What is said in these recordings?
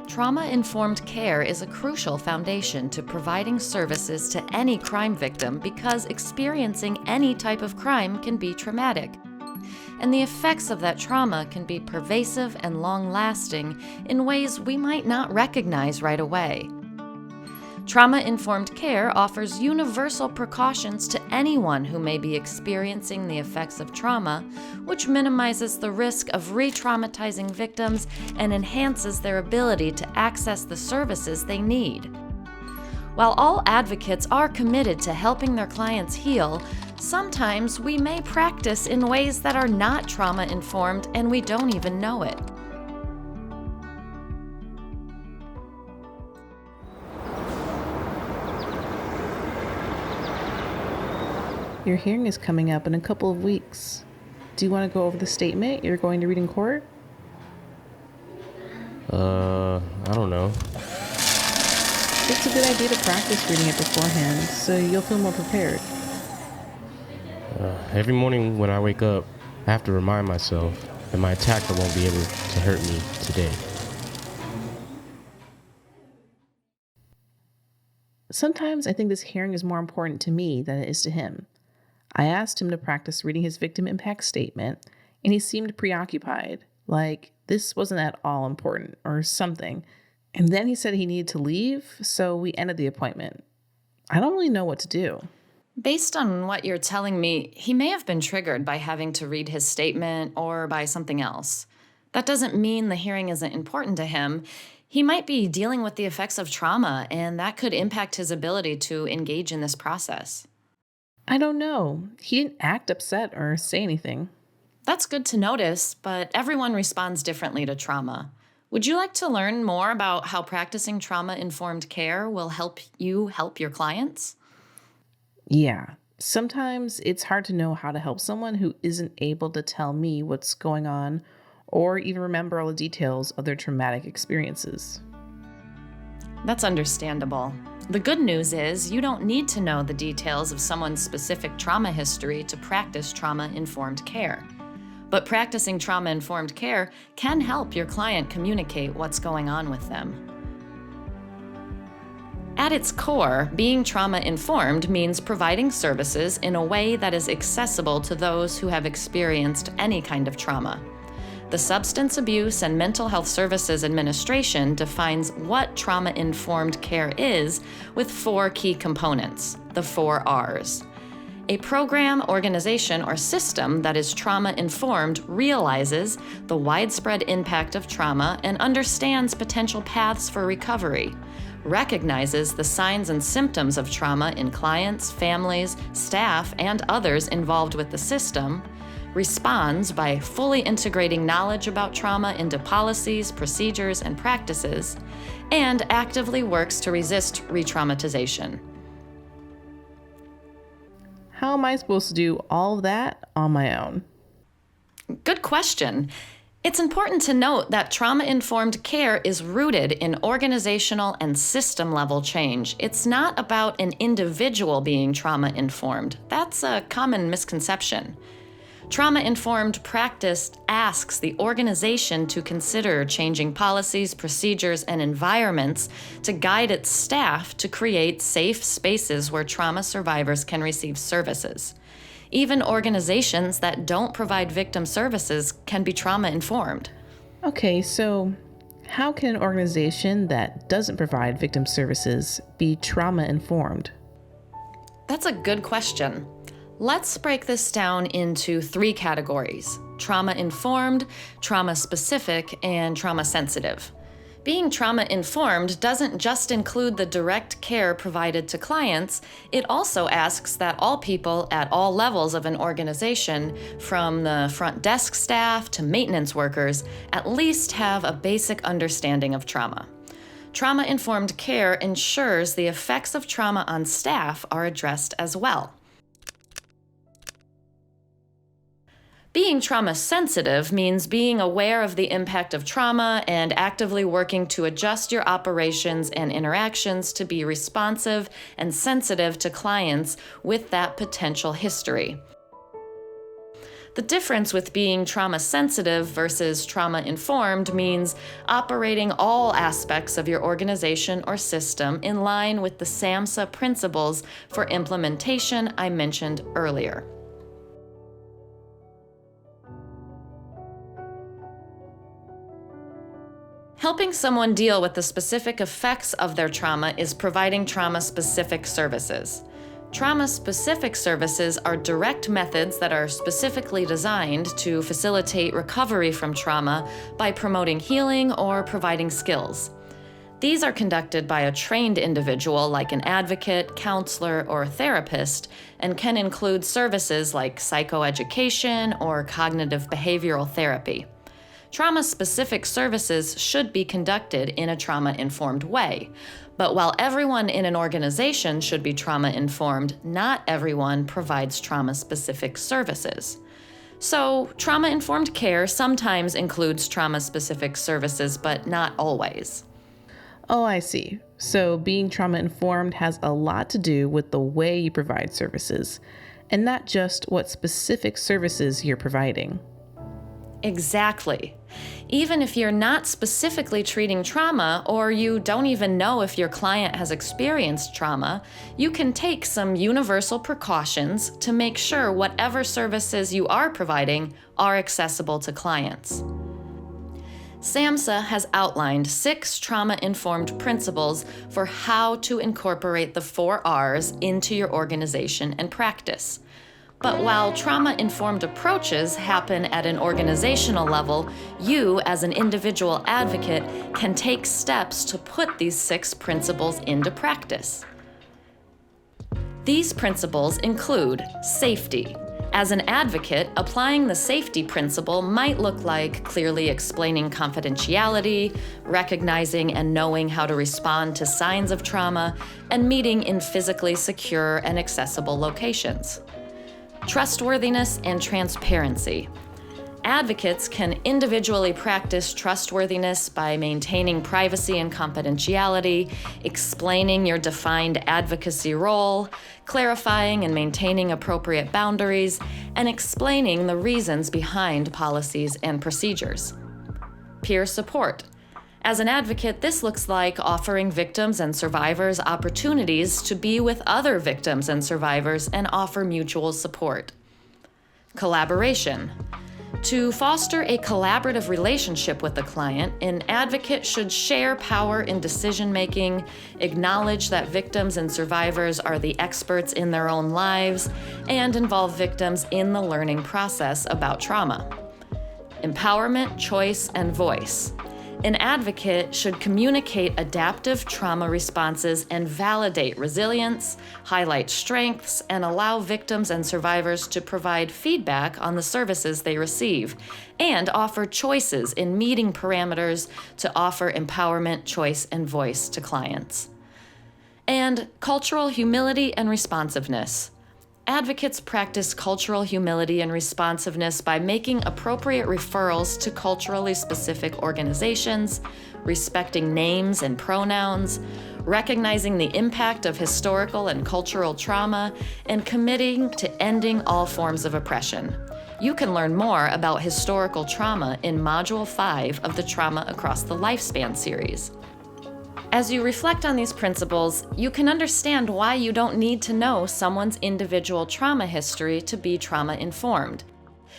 Trauma-informed care is a crucial foundation to providing services to any crime victim because experiencing any type of crime can be traumatic. And the effects of that trauma can be pervasive and long-lasting in ways we might not recognize right away. Trauma-informed care offers universal precautions to anyone who may be experiencing the effects of trauma, which minimizes the risk of re-traumatizing victims and enhances their ability to access the services they need. While all advocates are committed to helping their clients heal, sometimes we may practice in ways that are not trauma-informed and we don't even know it. Your hearing is coming up in a couple of weeks. Do you want to go over the statement you're going to read in court? I don't know. It's a good idea to practice reading it beforehand, so you'll feel more prepared. Every morning when I wake up, I have to remind myself that my attacker won't be able to hurt me today. Sometimes I think this hearing is more important to me than it is to him. I asked him to practice reading his victim impact statement, and he seemed preoccupied, like this wasn't at all important or something. And then he said he needed to leave, so we ended the appointment. I don't really know what to do. Based on what you're telling me, he may have been triggered by having to read his statement or by something else. That doesn't mean the hearing isn't important to him. He might be dealing with the effects of trauma, and that could impact his ability to engage in this process. I don't know. He didn't act upset or say anything. That's good to notice, but everyone responds differently to trauma. Would you like to learn more about how practicing trauma-informed care will help you help your clients? Yeah. Sometimes it's hard to know how to help someone who isn't able to tell me what's going on or even remember all the details of their traumatic experiences. That's understandable. The good news is you don't need to know the details of someone's specific trauma history to practice trauma-informed care. But practicing trauma-informed care can help your client communicate what's going on with them. At its core, being trauma-informed means providing services in a way that is accessible to those who have experienced any kind of trauma. The Substance Abuse and Mental Health Services Administration defines what trauma-informed care is with 4 key components, the 4 R's. A program, organization, or system that is trauma-informed realizes the widespread impact of trauma and understands potential paths for recovery, recognizes the signs and symptoms of trauma in clients, families, staff, and others involved with the system, responds by fully integrating knowledge about trauma into policies, procedures, and practices, and actively works to resist re-traumatization. How am I supposed to do all of that on my own? Good question. It's important to note that trauma-informed care is rooted in organizational and system-level change. It's not about an individual being trauma-informed. That's a common misconception. Trauma-informed practice asks the organization to consider changing policies, procedures, and environments to guide its staff to create safe spaces where trauma survivors can receive services. Even organizations that don't provide victim services can be trauma-informed. Okay, so how can an organization that doesn't provide victim services be trauma-informed? That's a good question. Let's break this down into 3 categories: trauma-informed, trauma-specific, and trauma-sensitive. Being trauma-informed doesn't just include the direct care provided to clients, it also asks that all people at all levels of an organization, from the front desk staff to maintenance workers, at least have a basic understanding of trauma. Trauma-informed care ensures the effects of trauma on staff are addressed as well. Being trauma-sensitive means being aware of the impact of trauma and actively working to adjust your operations and interactions to be responsive and sensitive to clients with that potential history. The difference with being trauma sensitive versus trauma informed means operating all aspects of your organization or system in line with the SAMHSA principles for implementation I mentioned earlier. Helping someone deal with the specific effects of their trauma is providing trauma-specific services. Trauma-specific services are direct methods that are specifically designed to facilitate recovery from trauma by promoting healing or providing skills. These are conducted by a trained individual like an advocate, counselor, or therapist, and can include services like psychoeducation or cognitive behavioral therapy. Trauma-specific services should be conducted in a trauma-informed way. But while everyone in an organization should be trauma-informed, not everyone provides trauma-specific services. So, trauma-informed care sometimes includes trauma-specific services, but not always. Oh, I see. So being trauma-informed has a lot to do with the way you provide services, and not just what specific services you're providing. Exactly. Even if you're not specifically treating trauma, or you don't even know if your client has experienced trauma, you can take some universal precautions to make sure whatever services you are providing are accessible to clients. SAMHSA has outlined 6 trauma-informed principles for how to incorporate the 4 R's into your organization and practice. But while trauma-informed approaches happen at an organizational level, you, as an individual advocate, can take steps to put these 6 principles into practice. These principles include safety. As an advocate, applying the safety principle might look like clearly explaining confidentiality, recognizing and knowing how to respond to signs of trauma, and meeting in physically secure and accessible locations. Trustworthiness and transparency. Advocates can individually practice trustworthiness by maintaining privacy and confidentiality, explaining your defined advocacy role, clarifying and maintaining appropriate boundaries, and explaining the reasons behind policies and procedures. Peer support. As an advocate, this looks like offering victims and survivors opportunities to be with other victims and survivors and offer mutual support. Collaboration. To foster a collaborative relationship with the client, an advocate should share power in decision-making, acknowledge that victims and survivors are the experts in their own lives, and involve victims in the learning process about trauma. Empowerment, choice, and voice. An advocate should communicate adaptive trauma responses and validate resilience, highlight strengths, and allow victims and survivors to provide feedback on the services they receive, and offer choices in meeting parameters to offer empowerment, choice, and voice to clients. And cultural humility and responsiveness. Advocates practice cultural humility and responsiveness by making appropriate referrals to culturally specific organizations, respecting names and pronouns, recognizing the impact of historical and cultural trauma, and committing to ending all forms of oppression. You can learn more about historical trauma in Module 5 of the Trauma Across the Lifespan series. As you reflect on these principles, you can understand why you don't need to know someone's individual trauma history to be trauma-informed.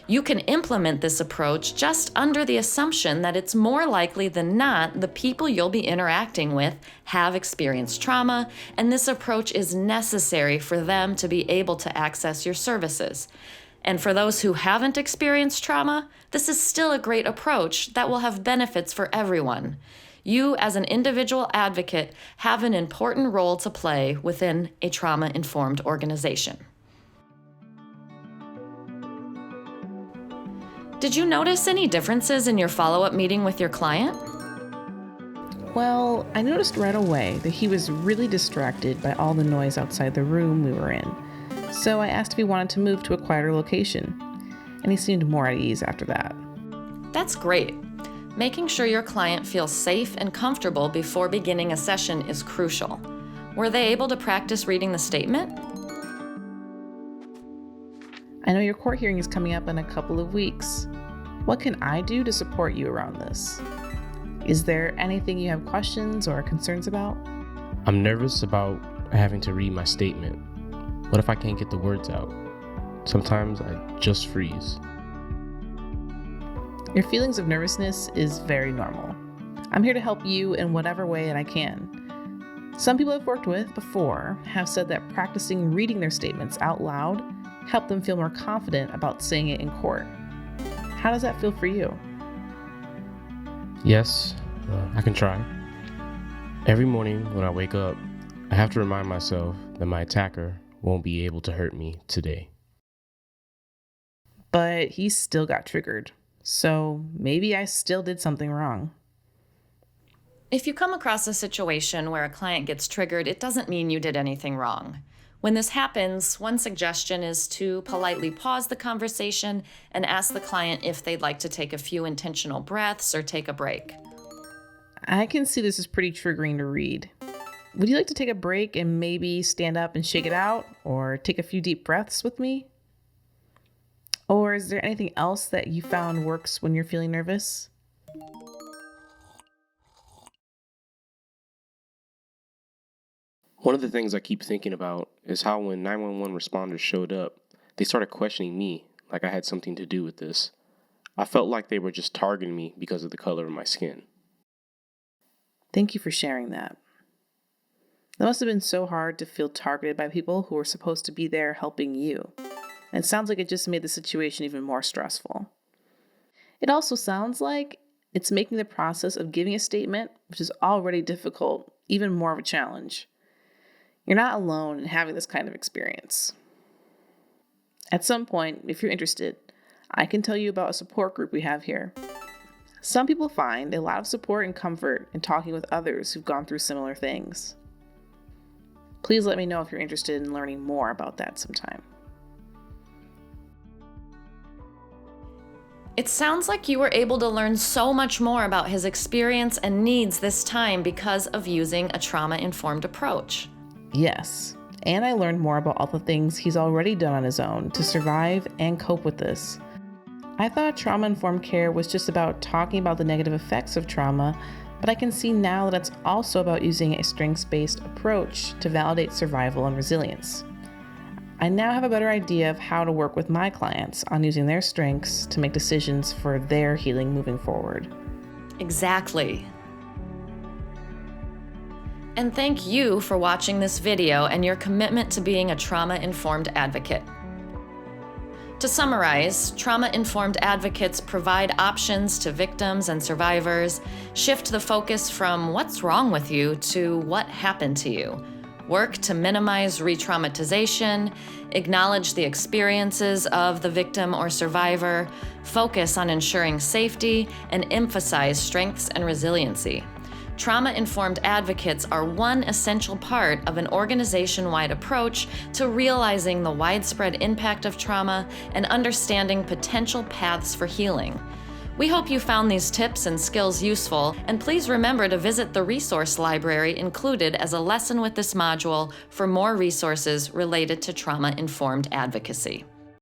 You can implement this approach just under the assumption that it's more likely than not the people you'll be interacting with have experienced trauma, and this approach is necessary for them to be able to access your services. And for those who haven't experienced trauma, this is still a great approach that will have benefits for everyone. You, as an individual advocate, have an important role to play within a trauma-informed organization. Did you notice any differences in your follow-up meeting with your client? Well, I noticed right away that he was really distracted by all the noise outside the room we were in. So I asked if he wanted to move to a quieter location, and he seemed more at ease after that. That's great. Making sure your client feels safe and comfortable before beginning a session is crucial. Were they able to practice reading the statement? I know your court hearing is coming up in a couple of weeks. What can I do to support you around this? Is there anything you have questions or concerns about? I'm nervous about having to read my statement. What if I can't get the words out? Sometimes I just freeze. Your feelings of nervousness is very normal. I'm here to help you in whatever way that I can. Some people I've worked with before have said that practicing reading their statements out loud helped them feel more confident about saying it in court. How does that feel for you? Yes, I can try. Every morning when I wake up, I have to remind myself that my attacker won't be able to hurt me today. But he still got triggered, so maybe I still did something wrong. If you come across a situation where a client gets triggered, it doesn't mean you did anything wrong. When this happens, one suggestion is to politely pause the conversation and ask the client if they'd like to take a few intentional breaths or take a break. I can see this is pretty triggering to read. Would you like to take a break and maybe stand up and shake it out, or take a few deep breaths with me? Or is there anything else that you found works when you're feeling nervous? One of the things I keep thinking about is how when 911 responders showed up, they started questioning me like I had something to do with this. I felt like they were just targeting me because of the color of my skin. Thank you for sharing that. That must have been so hard to feel targeted by people who were supposed to be there helping you. And it sounds like it just made the situation even more stressful. It also sounds like it's making the process of giving a statement, which is already difficult, even more of a challenge. You're not alone in having this kind of experience. At some point, if you're interested, I can tell you about a support group we have here. Some people find a lot of support and comfort in talking with others who've gone through similar things. Please let me know if you're interested in learning more about that sometime. It sounds like you were able to learn so much more about his experience and needs this time because of using a trauma-informed approach. Yes, and I learned more about all the things he's already done on his own to survive and cope with this. I thought trauma-informed care was just about talking about the negative effects of trauma, but I can see now that it's also about using a strengths-based approach to validate survival and resilience. I now have a better idea of how to work with my clients on using their strengths to make decisions for their healing moving forward. Exactly. And thank you for watching this video and your commitment to being a trauma-informed advocate. To summarize, trauma-informed advocates provide options to victims and survivors, shift the focus from what's wrong with you to what happened to you, work to minimize re-traumatization, acknowledge the experiences of the victim or survivor, focus on ensuring safety, and emphasize strengths and resiliency. Trauma-informed advocates are one essential part of an organization-wide approach to realizing the widespread impact of trauma and understanding potential paths for healing. We hope you found these tips and skills useful, and please remember to visit the resource library included as a lesson with this module for more resources related to trauma-informed advocacy.